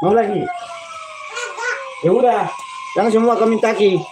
Mau lagi? Ya udah, jangan semua kau minta ki.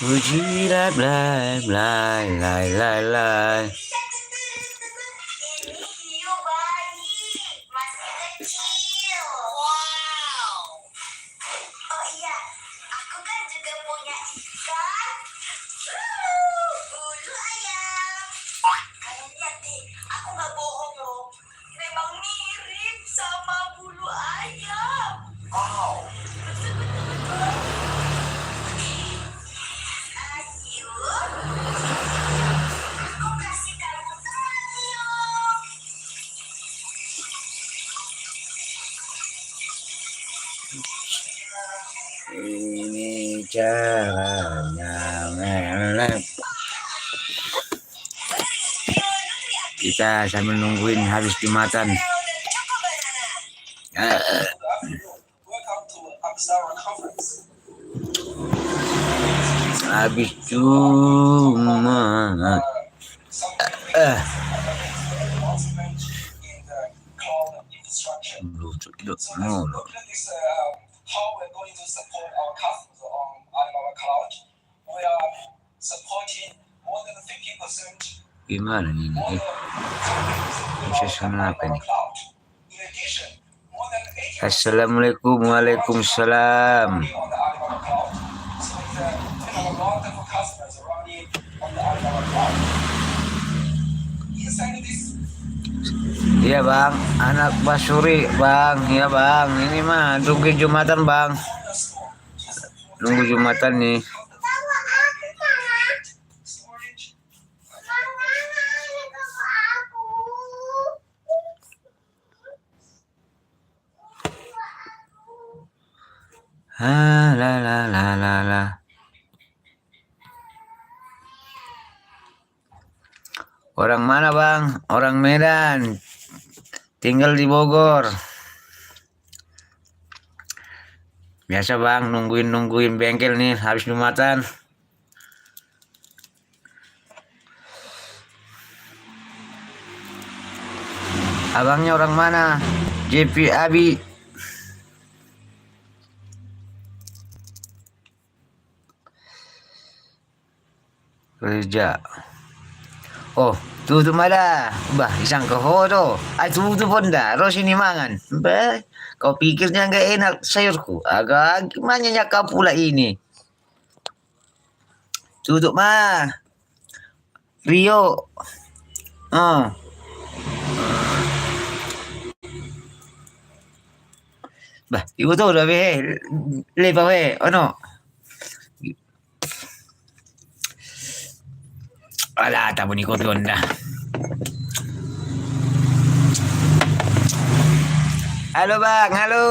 Ujilah blay blay lay lay lay. Ini caranya melek. Kita sambil nungguin habis Jumatan. Habis Jumat. Gimana nih? Sesuatu apa nih? Assalamualaikum, waalaikumsalam. Iya bang, anak Basuri bang, iya bang. Ini mah nunggu Jumatan bang, nunggu Jumatan nih. La la la la la. Orang mana bang? Orang Medan. Tinggal di Bogor. Biasa bang, nungguin bengkel nih habis Jumatan. Abangnya orang mana? JP Abi. Kerja. Oh, tuh mada. Bah, isang kaho to. Ay, tuh pun dah. Ro sini mangan. Bah, kau pikirnya nggak enak sayurku. Agak gimana nyakap pula ini. Tutup mah. Rio. Bah, ibu tuh udah lepas no. Wala, tabo ni ko doon na. Halo bang, halo.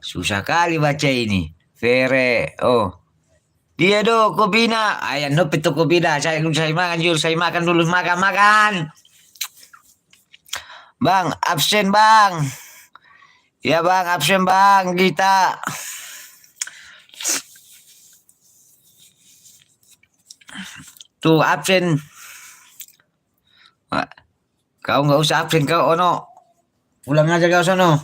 Susah kali baca ini. Vere, oh. Dia do, Kubina. Ayan, no, pito Kubina. Saya makan dulu, saya makan dulu. Makan. Bang, absen bang. Ya bang, absen bang kita. Tuh absen. Kau nggak usah absen kau, Ono. Pulang aja kau sono.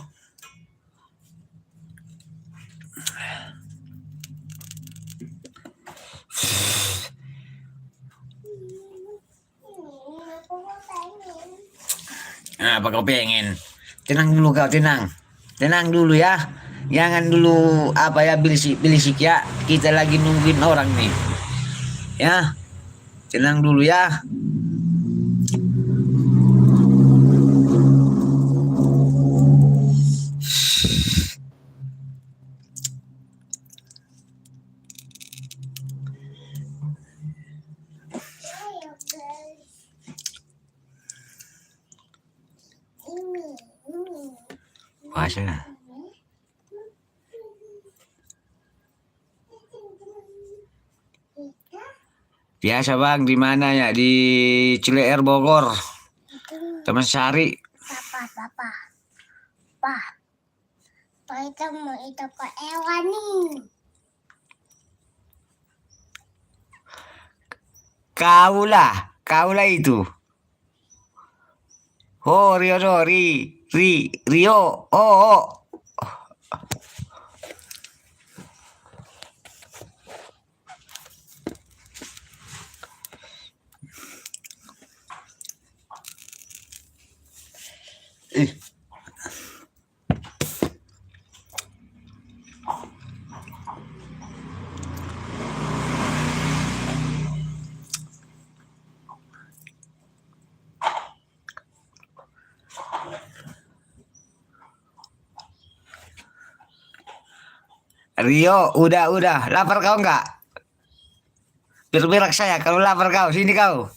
Nah, apa kau pengen? Tenang dulu kau, tenang. Tenang dulu ya. Jangan dulu apa ya bilisik ya. Kita lagi nungguin orang nih. Ya, tenang dulu ya. Puasa. Biasa bang, di mana ya? Di Cileer Bogor. Teman Sari. Papa. Pak itu mau itu Pak Ewan nih. Kaulah itu. Oh, Rio. Oh. Rio, udah. Lapar kau enggak? Berberak saya kalau lapar kau. Sini kau.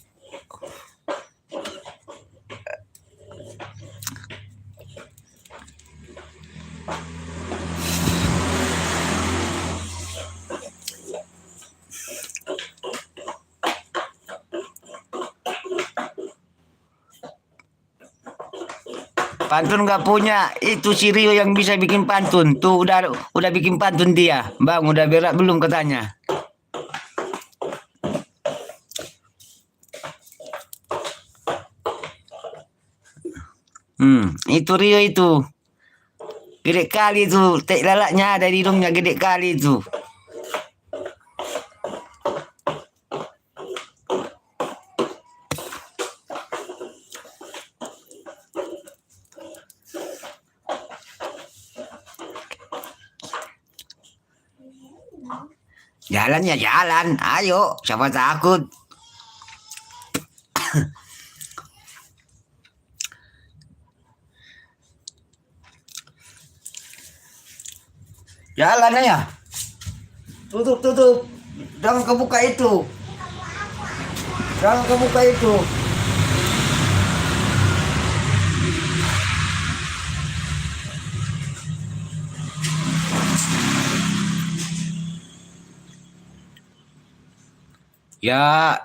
Pantun nggak punya, itu si Rio yang bisa bikin pantun. Tuh udah bikin pantun dia. Bang, udah berak belum katanya? Itu Rio itu. Gede kali itu, tek lalaknya ada di hidungnya gede kali itu. Jalan ya jalan, ayo, siapa takut. Jalan ya. Tutup. Jangan kebuka itu. Ya,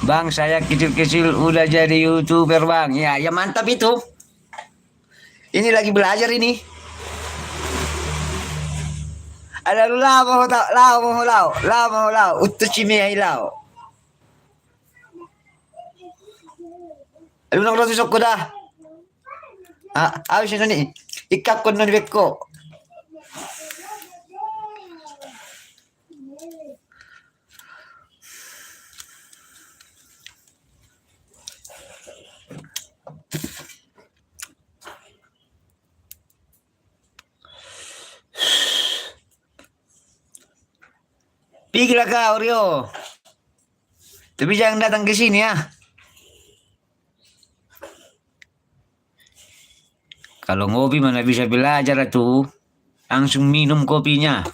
bang, saya kecil-kecil udah jadi YouTuber bang. Ya mantap itu. Ini lagi belajar ini. Ada lu lao, utuchimi ai lao. Alu nang rotu sokko dah. Ayo sini ikap kon non bekko. Pergilah kau Rio. Tapi jangan datang ke sini ya. Kalau ngopi mana bisa belajar tuh. Langsung minum kopinya.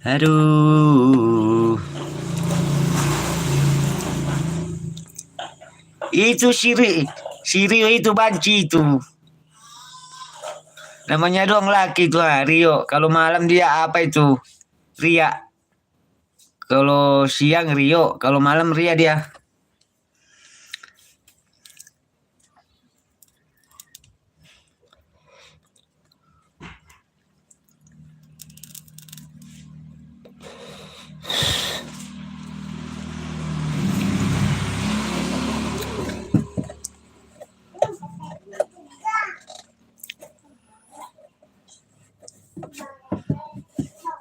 Aduh. Itu Rio itu banci itu. Namanya doang laki tuh Rio. Kalau malam dia apa itu? Ria. Kalau siang Rio, kalau malam Ria dia.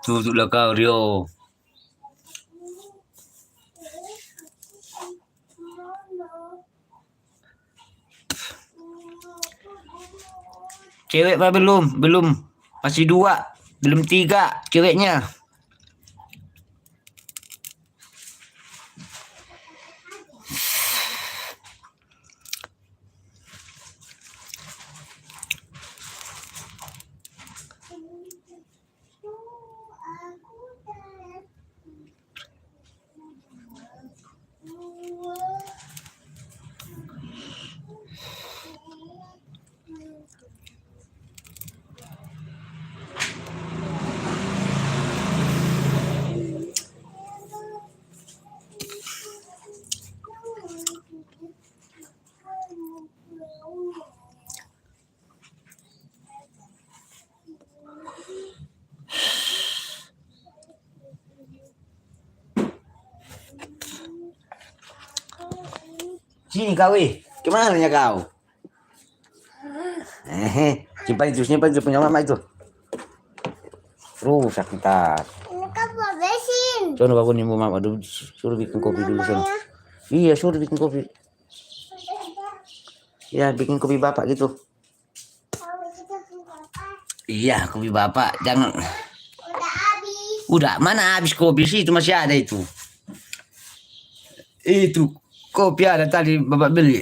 Tutuplah kau Rio. Cewek apa belum? Belum. Masih 2. Belum 3 ceweknya. Sini kau kemana ya kau? Simpan itu punya mama itu. Rusak ntar. Ini kan buat besin. Sono aku nih mama dulu suruh bikin kopi dulu sono. Iya suruh bikin kopi. Ya bikin kopi bapak gitu. Iya kopi bapak jangan. Udah habis. Udah mana habis kopi sih itu masih ada itu. Itu kopi ada tadi bapak beli.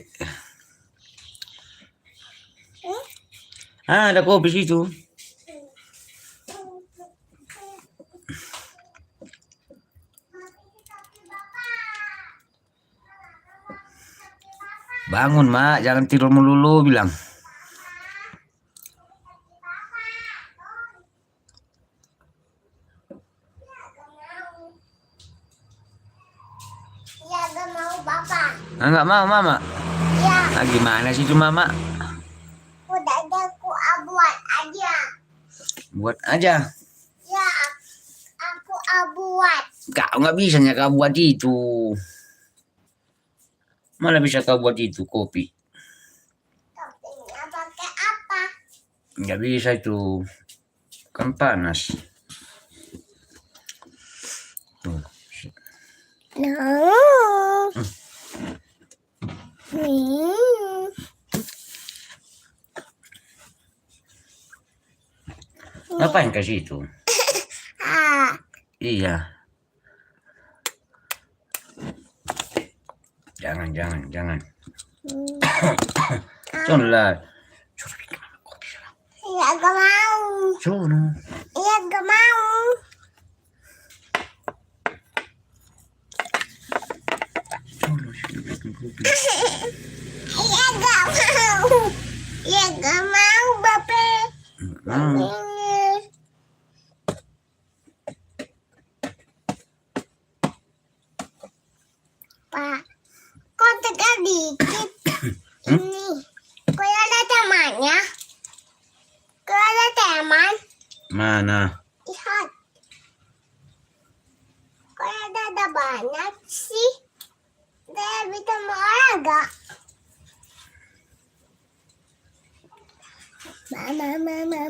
Ada kopi situ. Bangun mak, jangan tidur melulu bilang. Ya gak mau bapak. Enggak mau mama. Ya Gimana sih itu mama? udah aja aku buat aja. Buat aja. Ya aku buat. Kau nggak bisa kau buat itu. Mana bisa kau buat itu kopi? Toppingnya pakai apa? Nggak bisa itu. Kan panas. Tuh. No. Ngapain kasih itu? Ah. Iya. Jangan. Sono lah. Suruh bikin kopi sana. Ya gak mau. Sono. Ya gak mau. Sono suruh bikin kopi. Ya gak mau. Ya gak mau bapak. Pak, kok tegak dikit? Ini, kok ada temannya? Kok ada teman? Mana? Lihat. Kok ada banyak sih? Dia bisa olahraga. Mama.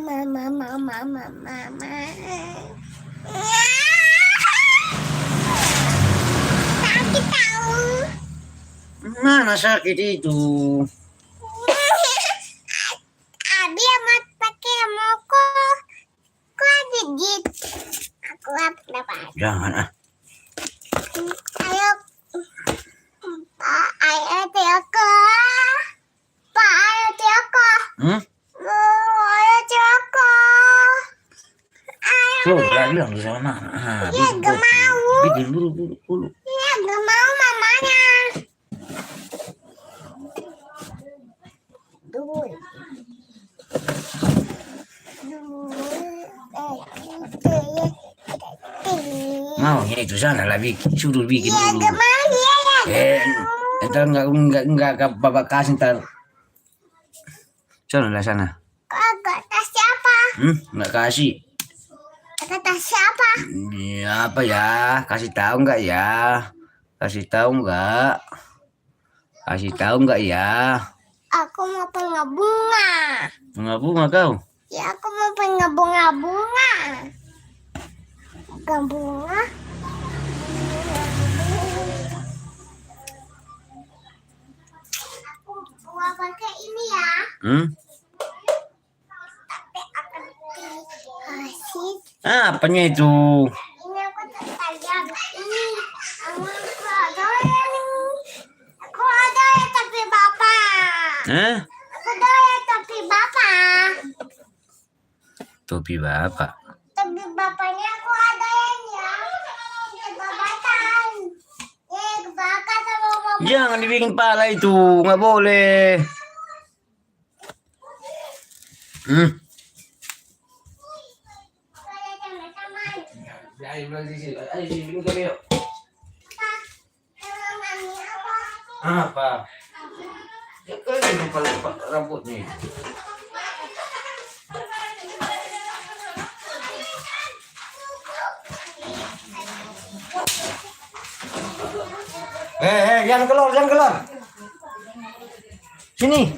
Sakit tahu. Mana sakit itu? Abi amat pakai moko. Kok gigit? Aku dapat. Jangan ah. Ayo. Pak, ayo Tioko. Pak, ayo Tioko. Ayo Tioko. Ayo. Sudah bilang di sana. Ya gak mau. Bikin buru. Ya gak mau mamanya. Dulu. Mau ya itu sana lah bikin, suruh bikin Iya, dulu. gak mau ya. Entar enggak bapak kasih ntar. Sana lah sana. Kagak tas siapa? Enggak kasih. Kagak tas siapa? Ya apa ya? Kasih tahu enggak ya? Kasih tahu enggak? Kasih tahu enggak ya? Aku mau bunga. Bunga-bunga kau. Ya, aku mau bunga-bunga. Bunga. Aku mau pakai ini ya. Tapi akan kasih. Apanya itu? Ini aku tajam. Ini aku ada yang aku ada ya tapi bapak. Aku ada ya tapi bapak. Topi bapak. Tapi bapaknya aku ada yang ya. Kebabatan. Kebakar sama mama. Jangan dibikin pala itu, nggak boleh. Apa? Ya kan rambutnya. Jangan keluar, jangan keluar. Sini.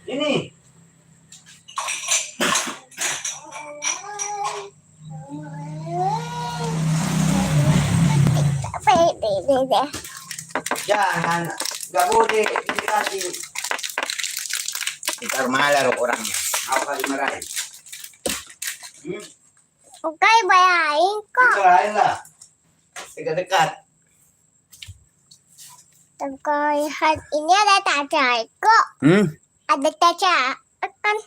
Ini. Jangan, nggak boleh dikasih. Kita malah orangnya. Apa dimarahin? Oke, bayarin kok. Dimarahin lah. Dekat-dekat. Lihat ini ada caca kok. Ada caca kan?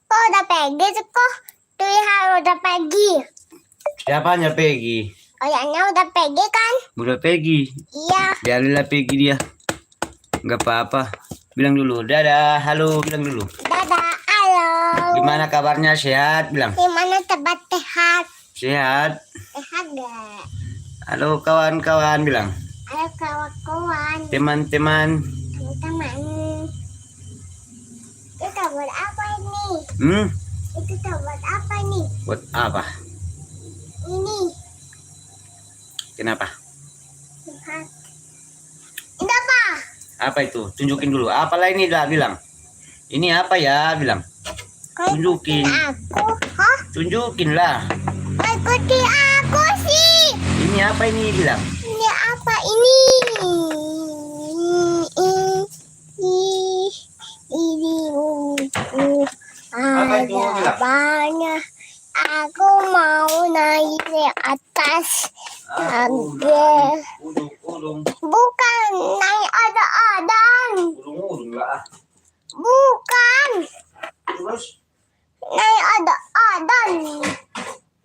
Kok udah pergi tuh kok? Tuh lihat udah pergi. Siapanya Peggy? Kayaknya udah pergi kan? Udah Peggy. Iya. Biarinlah Peggy dia. Nggak apa-apa. Bilang dulu, dadah, halo, bilang dulu. Dadah, halo. Gimana kabarnya, sehat? Bilang. Gimana tempat sehat? Sehat. Sehat gak? Halo kawan-kawan, bilang. Halo kawan-kawan. Teman-teman. Teman-teman. Itu buat apa ini? Itu buat apa nih? Buat apa? Ini. Kenapa? Lihat. Ini apa? Apa itu? Tunjukin dulu. Apalah ini lah, bilang. Ini apa ya, bilang. Tunjukin. Aku, hah? Tunjukin lah. Ikuti aku sih. Ini apa ini, bilang. Ini apa ini? Apa itu, bilang? Banyak. Aku mau naik ke atas. Udung. Bukan naik ada-adan. Udung lah. Bukan Terus? naik ada-adan.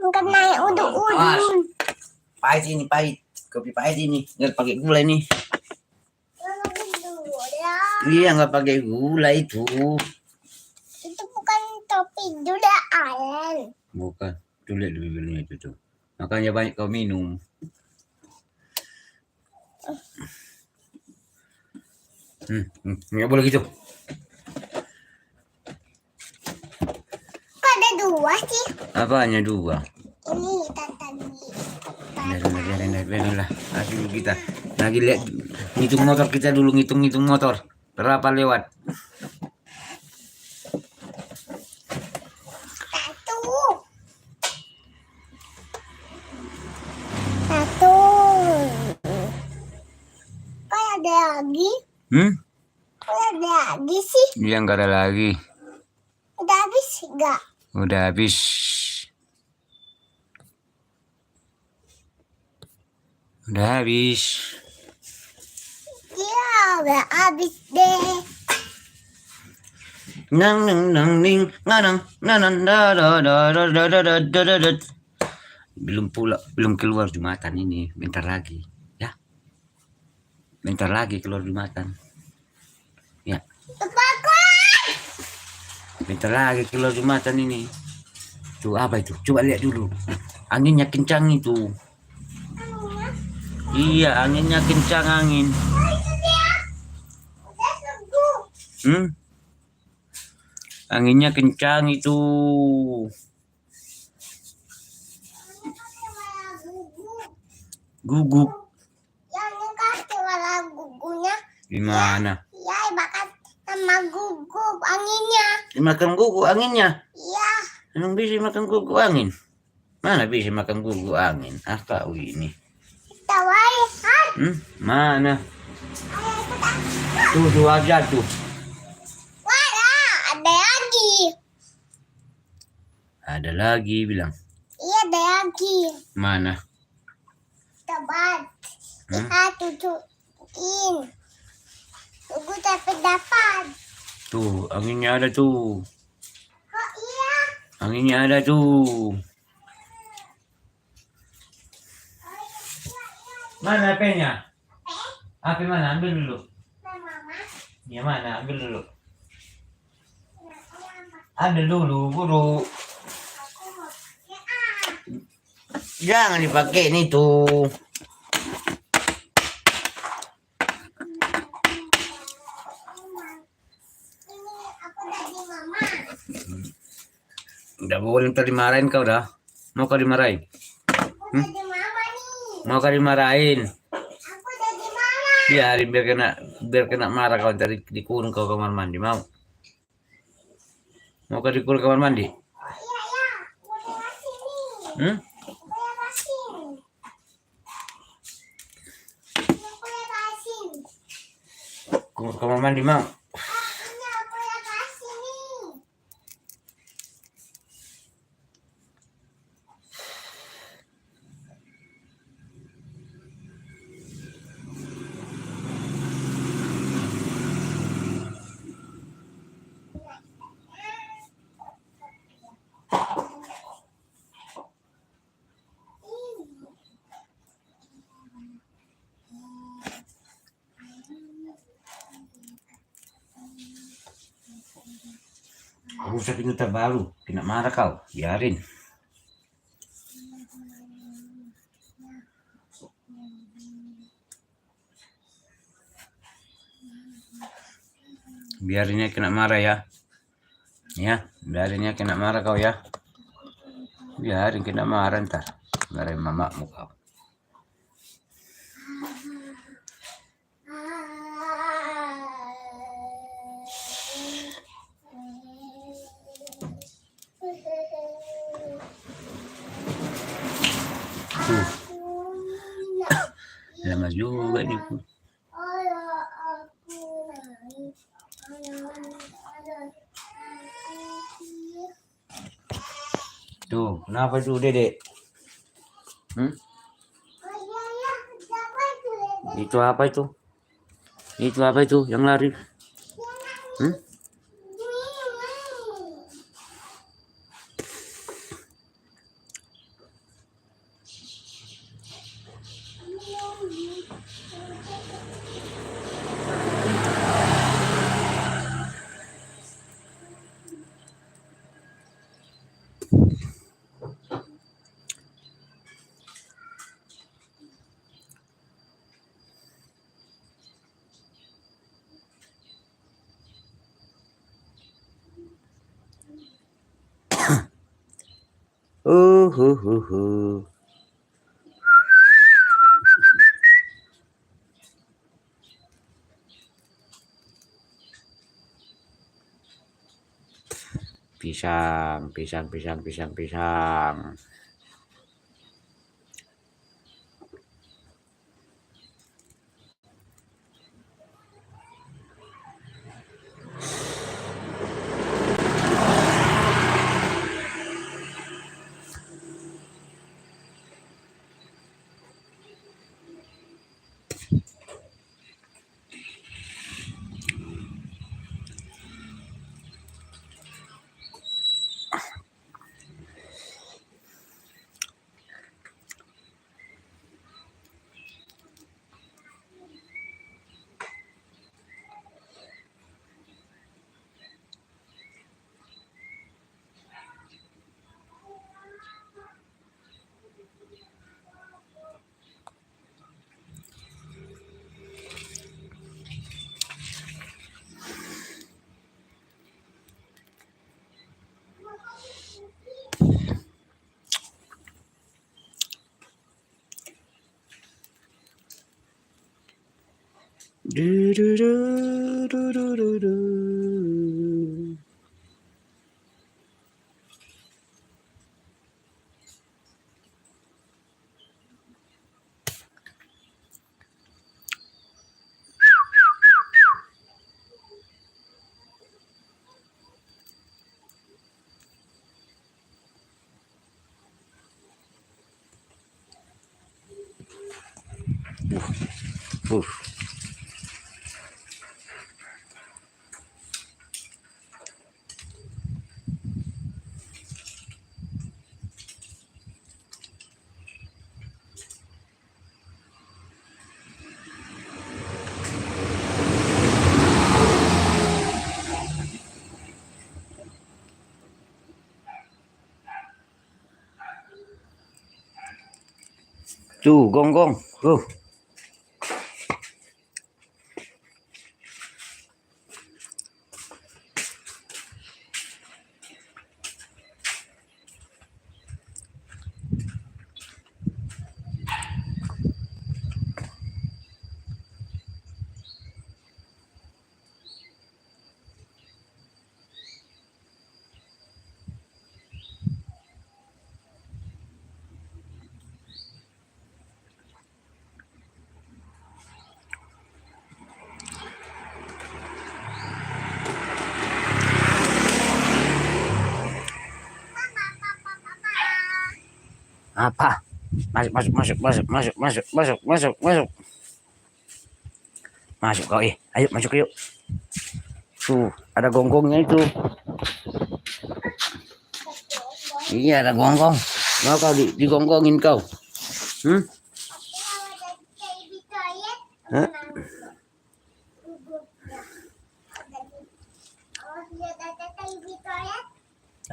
Bukan naik udung-udung. Pahit ini, pahit. Kopi pahit ini. Nggak pakai gula ini. Iya, nggak pakai gula itu. Itu bukan topi dula Alen. Bukan. Tuh lihat bibirnya itu tuh. Makanya banyak kau minum. Nggak boleh gitu. Kok ada dua sih? Apanya dua? Ini tadi. Biarin lah. Lagi dulu kita. Lagi lihat ngitung motor kita dulu, ngitung motor. Berapa lewat? Satu. Kok ada lagi? Kok ada lagi sih? Iya, nggak ada lagi. Udah habis nggak? Udah habis. Udah habis. Iya, udah habis deh. Nang ning nganang nanan da da da da da da da da da. Belum keluar Jumatan ini, bentar lagi ya. Bentar lagi keluar Jumatan. Ya, Bagus. bentar lagi keluar Jumatan ini. Tuh apa itu? Coba lihat dulu. Anginnya kencang itu. Iya, anginnya kencang angin. Itu dia. Udah sembuh. Hmm? Anginnya kencang itu. Guguk. Yang ini kasih warna gugunya. Gimana? Iya, makan sama gugup anginnya. Dimakan guguk anginnya. Iya. Emang bisa makan guguk angin? Mana bisa makan guguk angin? Ah, kau ini. Tawaran. Mana? Ayo kita. Tuh aja tuh. Wala, ada lagi. Ada lagi bilang. Iya, ada lagi. Mana? Tebat. Kita tutukin. Tunggu tapi dapat. Tuh, anginnya ada tuh. Oh iya. Anginnya ada tuh. Mana HP-nya? HP mana? Ambil dulu. Mama. Ya mana? Ambil dulu. Ambil dulu, buru. Aku mau pakai. Jangan dipakai ini tuh. Ini aku dari mama. Udah boleh ntar dimarahin kau dah. Mau kau dimarahin? Aku dari mama nih. Mau kau dimarahin? Aku dari mama. Biarin biar kena marah kau ntar dikurung kau kamar mandi mau? Mau kau dikurung kamar mandi? Oh iya ya. Aku udah kasih nih. Hmm? Aku udah kasih. Aku udah kasih. Kurung kamar mandi mau? Ini aku udah kasih nih. Rusak ini terbaru. Kena marah kau. Biarin. Biarinnya kena marah ya. Ya, biarinnya kena marah kau ya. Biarin kena marah ntar. Marahin mamamu kau. Tuh, lama juga ini. Tuh, kenapa tuh Dedek? Itu apa itu? Itu apa itu yang lari? Hu. Pisang. Du, du, du, du, du, du, du. Uh. Tuh, gonggong. Apa? Masuk, masuk, masuk, masuk, masuk, masuk, masuk, masuk, masuk. Masuk kau, ayo masuk yuk. Tuh, ada gonggongnya itu. Iya, ada gonggong. Mau kau digonggongin kau? Hmm? Hah?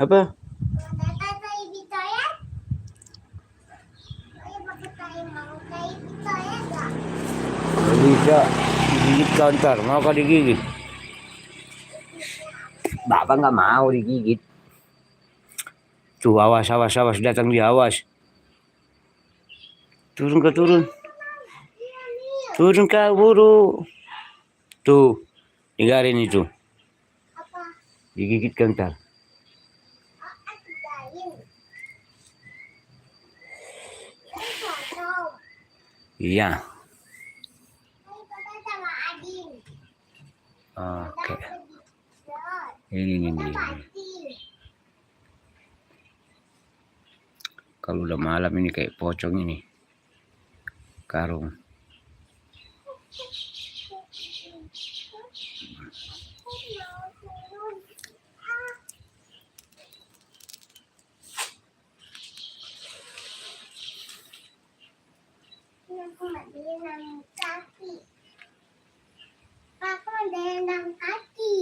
Apa? Bisa digigit kau ntar. Mau kau digigit? Bapak nggak mau digigit. Tuh, awas, awas, awas. Datang dia, awas. Turun kau, turun. Turun kau, buru. Tuh, tinggalin itu. Digigit kau ntar. Iya. Oke. Ini. Kalau udah malam ini kayak pocong ini. Karung. Aku ada enam kaki.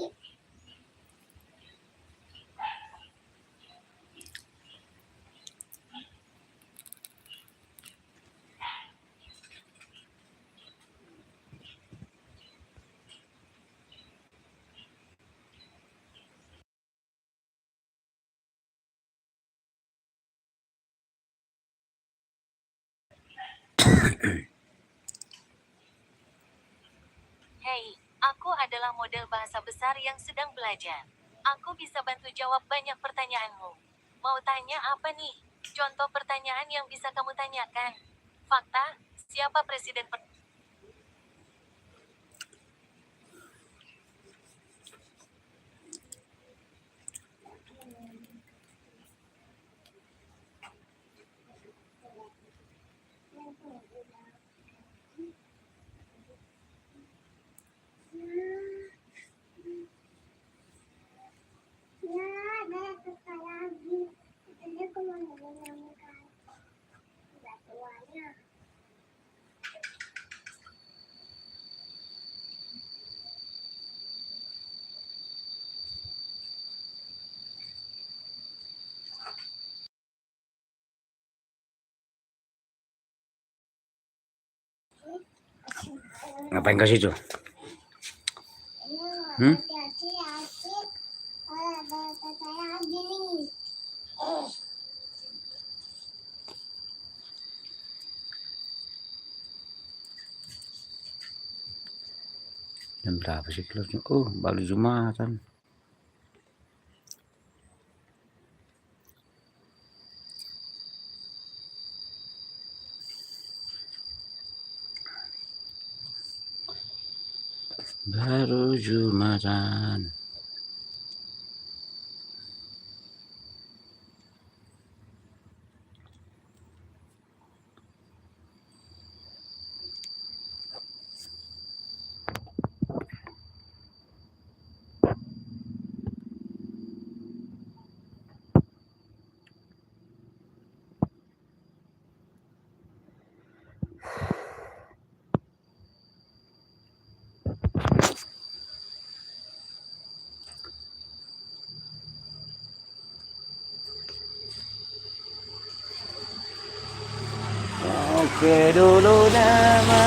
Hei, aku adalah model bahasa besar yang sedang belajar. Aku bisa bantu jawab banyak pertanyaanmu. Mau tanya apa nih? Contoh pertanyaan yang bisa kamu tanyakan. Fakta, siapa presiden Ya, ada satu lagi. Tadi aku mau nanya kan. Udah tuanya. Ngapain ke situ? Hmm? Hati-hati. Ada kata lagi nih. Jam berapa sih keluarnya? Oh, balik Jumatan. Baru Jumatan. Oke dulu nama